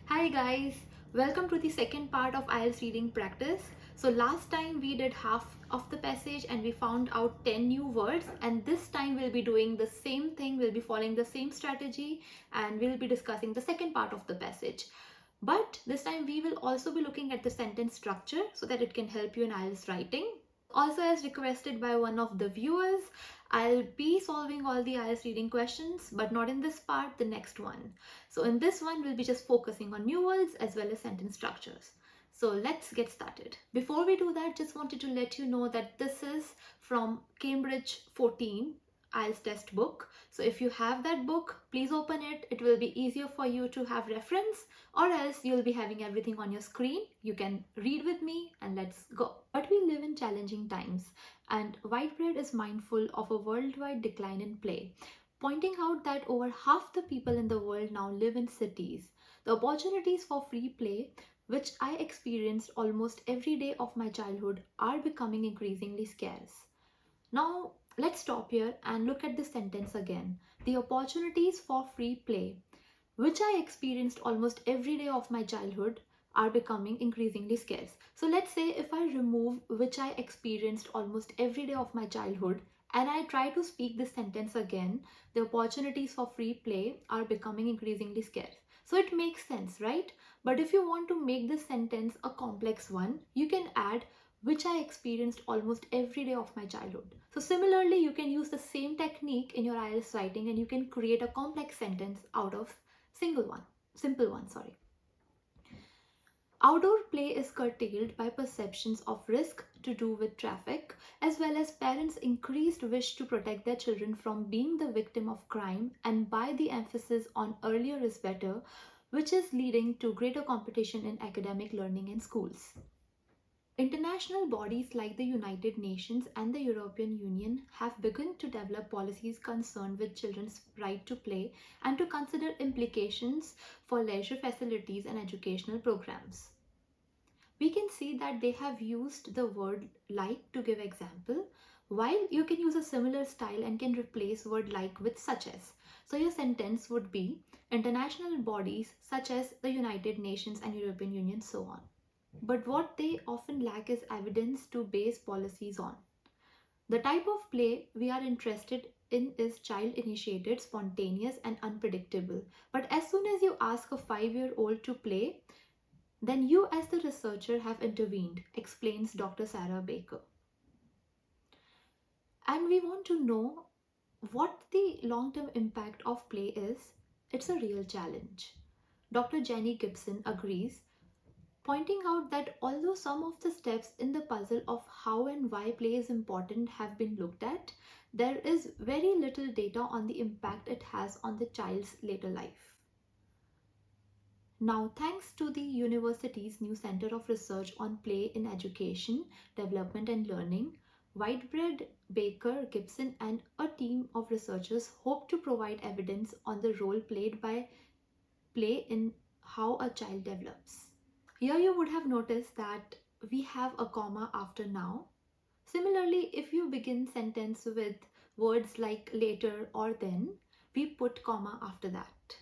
Hi guys, welcome to the second part of IELTS reading practice. So last time we did half of the passage and we found out 10 new words, and this time we'll be doing the same thing. We'll be following the same strategy and we'll be discussing the second part of the passage. But this time we will also be looking at the sentence structure so that it can help you in IELTS writing. Also, as requested by one of the viewers, I'll be solving all the IELTS reading questions, but not in this part, the next one. So in this one, we'll be just focusing on new words as well as sentence structures. So let's get started. Before we do that, just wanted to let you know that this is from Cambridge 14 IELTS test book. So if you have that book, please open it. It will be easier for you to have reference, or else you'll be having everything on your screen. You can read with me and let's go. But we live in challenging times, and Whitebread is mindful of a worldwide decline in play, pointing out that over half the people in the world now live in cities. The opportunities for free play, which I experienced almost every day of my childhood, are becoming increasingly scarce. Now, let's stop here and look at the sentence again. The opportunities for free play, which I experienced almost every day of my childhood, are becoming increasingly scarce. So let's say if I remove which I experienced almost every day of my childhood and I try to speak this sentence again, the opportunities for free play are becoming increasingly scarce. So it makes sense, right? But if you want to make this sentence a complex one, you can add which I experienced almost every day of my childhood. So similarly, you can use the same technique in your IELTS writing and you can create a complex sentence out of simple one, sorry. Outdoor play is curtailed by perceptions of risk to do with traffic, as well as parents' increased wish to protect their children from being the victim of crime, and by the emphasis on earlier is better, which is leading to greater competition in academic learning in schools. International bodies like the United Nations and the European Union have begun to develop policies concerned with children's right to play and to consider implications for leisure facilities and educational programs. We can see that they have used the word like to give example, while you can use a similar style and can replace word like with such as. So your sentence would be international bodies such as the United Nations and European Union, so on. But what they often lack is evidence to base policies on. The type of play we are interested in is child-initiated, spontaneous, and unpredictable. But as soon as you ask a 5-year-old to play, then you as the researcher have intervened, explains Dr. Sarah Baker. And we want to know what the long-term impact of play is. It's a real challenge. Dr. Jenny Gibson agrees, pointing out that although some of the steps in the puzzle of how and why play is important have been looked at, there is very little data on the impact it has on the child's later life. Now, thanks to the university's new Center of Research on Play in Education, Development and Learning, Whitebread, Baker, Gibson and a team of researchers hope to provide evidence on the role played by play in how a child develops. Here you would have noticed that we have a comma after now. Similarly, if you begin sentence with words like later or then, we put comma after that.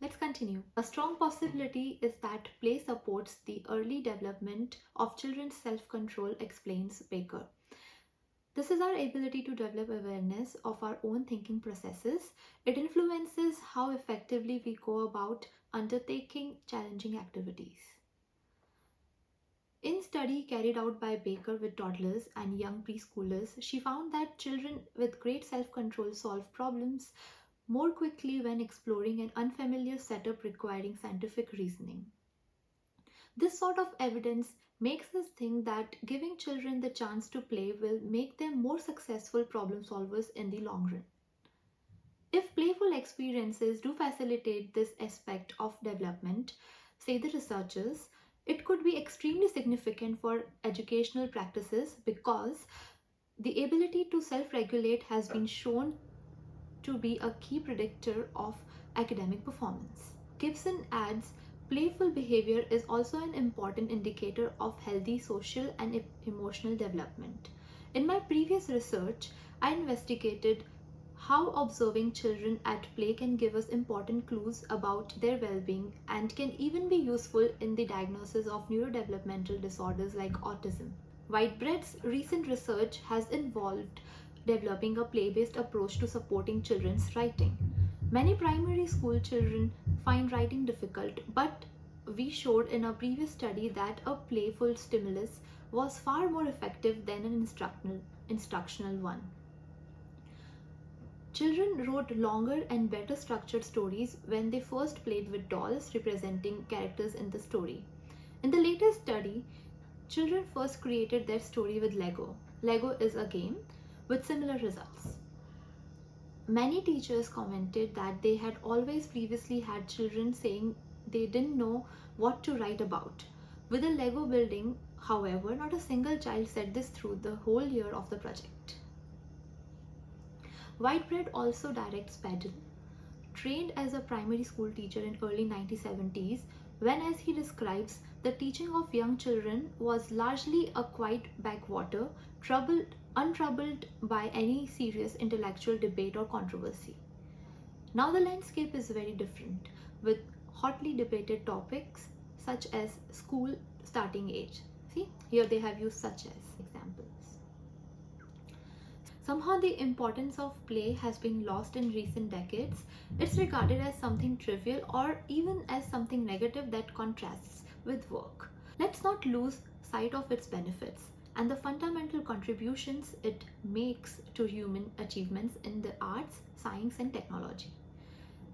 Let's continue. A strong possibility is that play supports the early development of children's self-control, explains Baker. This is our ability to develop awareness of our own thinking processes. It influences how effectively we go about undertaking challenging activities. In a study carried out by Baker with toddlers and young preschoolers, she found that children with great self-control solve problems more quickly when exploring an unfamiliar setup requiring scientific reasoning. This sort of evidence makes us think that giving children the chance to play will make them more successful problem solvers in the long run. If playful experiences do facilitate this aspect of development, say the researchers, it could be extremely significant for educational practices because the ability to self-regulate has been shown to be a key predictor of academic performance. Gibson adds, playful behavior is also an important indicator of healthy social and emotional development. In my previous research, I investigated how observing children at play can give us important clues about their well-being and can even be useful in the diagnosis of neurodevelopmental disorders like autism. Whitebread's recent research has involved developing a play-based approach to supporting children's writing. Many primary school children find writing difficult, but we showed in a previous study that a playful stimulus was far more effective than an instructional one. Children wrote longer and better structured stories when they first played with dolls representing characters in the story. In the latest study, children first created their story with Lego. Lego is a game with similar results. Many teachers commented that they had always previously had children saying they didn't know what to write about. With the Lego building, however, not a single child said this through the whole year of the project. Whitebread also directs Paddle, trained as a primary school teacher in early 1970s, when, as he describes, the teaching of young children was largely a quiet backwater, untroubled by any serious intellectual debate or controversy. Now the landscape is very different, with hotly debated topics such as school starting age. See, here they have used such as examples. Somehow the importance of play has been lost in recent decades. It's regarded as something trivial or even as something negative that contrasts with work. Let's not lose sight of its benefits and the fundamental contributions it makes to human achievements in the arts, science, and technology.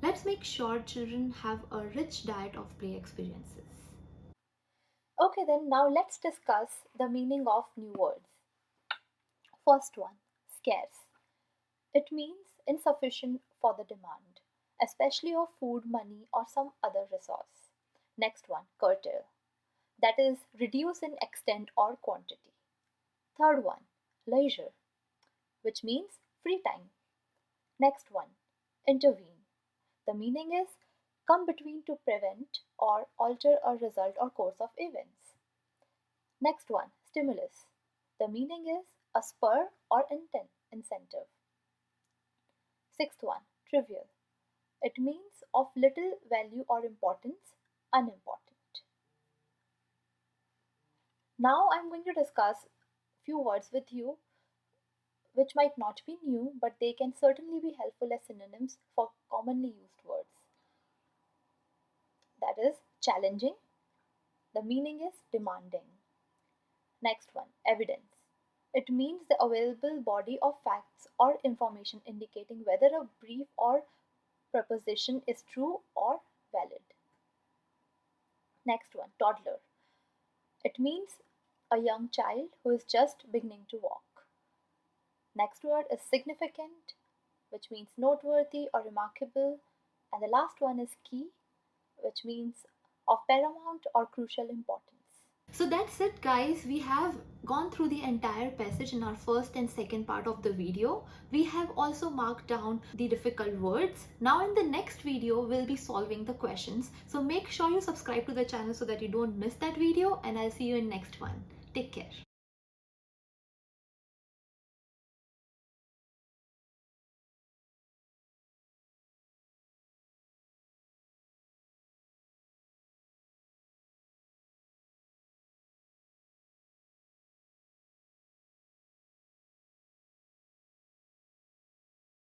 Let's make sure children have a rich diet of play experiences. Okay, then now let's discuss the meaning of new words. First one, scarce. It means insufficient for the demand, especially of food, money, or some other resource. Next one, curtail. That is, reduce in extent or quantity. Third one, leisure, which means free time. Next one, intervene. The meaning is come between to prevent or alter a result or course of events. Next one, stimulus. The meaning is a spur or incentive. Sixth one, trivial. It means of little value or importance, unimportant. Now I'm going to discuss few words with you which might not be new, but they can certainly be helpful as synonyms for commonly used words. That is challenging. The meaning is demanding. Next one, evidence. It means the available body of facts or information indicating whether a brief or proposition is true or valid. Next one, toddler. It means a young child who is just beginning to walk. Next word is significant, which means noteworthy or remarkable. And the last one is key, which means of paramount or crucial importance. So that's it, guys. We have gone through the entire passage in our first and second part of the video. We have also marked down the difficult words. Now in the next video, we'll be solving the questions. So make sure you subscribe to the channel so that you don't miss that video, and I'll see you in next one. Take care.